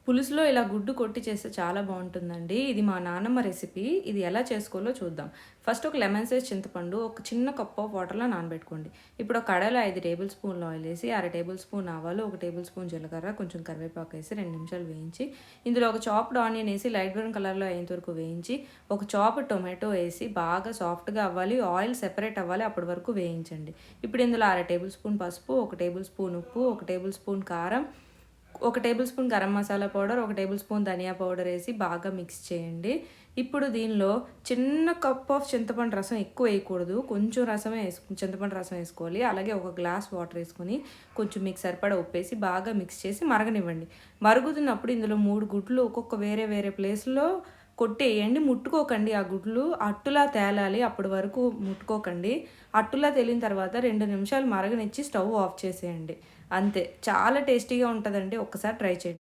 పులుసులో ఇలా గుడ్డు కొట్టి చేస్తే చాలా బావుంటుందండి. ఇది మా నానమ్మ రెసిపీ. ఇది ఎలా చేసుకోవాలో చూద్దాం. ఫస్ట్ ఒక లెమన్ సైజ్ చింతపండు ఒక చిన్న కప్ ఆఫ్ వాటర్‌లో నానబెట్టుకోండి. ఇప్పుడు ఒక కడాయిలో 5 టేబుల్ స్పూన్‌ల ఆయిల్ ఏసి, అర టేబుల్ స్పూన్ ఆవాలు, 1 టేబుల్ స్పూన్ జీలకర్ర, కొంచెం కరివేపాకేసి 2 నిమిషాలు వేయించి, ఇందులో ఒక చాప్డ్ ఆనియన్ ఏసి లైట్ బ్రౌన్ కలర్‌లో అయ్యేంత వరకు వేయించి, ఒక చాప్డ్ టొమాటో ఏసి బాగా సాఫ్ట్‌గా అవ్వాలి. ఆయిల్ సెపరేట్ అవ్వాలి. అప్పటి వరకు వేయించండి. ఇప్పుడు ఇందులో అర టేబుల్ స్పూన్ పసుపు, 1 టేబుల్ స్పూన్ ఉప్పు, 1 టేబుల్ స్పూన్ కారం, 1 table spoon garam masala powder, 1 table spoon ధనియా పౌడర్ ఏసి బాగా మిక్స్ చేయండి. ఇప్పుడు దీనిలో చిన్న కప్ ఆఫ్ చింతపండు రసం ఎక్కువ వేయకూడదు. కొంచెం చింతపండు రసం వేసుకోవాలి. అలాగే ఒక గ్లాస్ వాటర్ వేసుకొని కొంచెం మీకు సరిపడా ఉప్పేసి బాగా మిక్స్ చేసి మరగనివ్వండి. మరుగుతున్నప్పుడు ఇందులో 3 గుడ్లు ఒక్కొక్క వేరే వేరే ప్లేస్‌లో కొట్టేయండి. ముట్టుకోకండి. ఆ గుడ్లు అట్టులా తేలాలి. అప్పటి వరకు ముట్టుకోకండి. అట్టులా తేలిన తర్వాత 2 నిమిషాలు మరగనిచ్చి స్టవ్ ఆఫ్ చేసేయండి. అంతే. చాలా టేస్టీగా ఉంటదండి. ఒక్కసారి ట్రై చేయండి.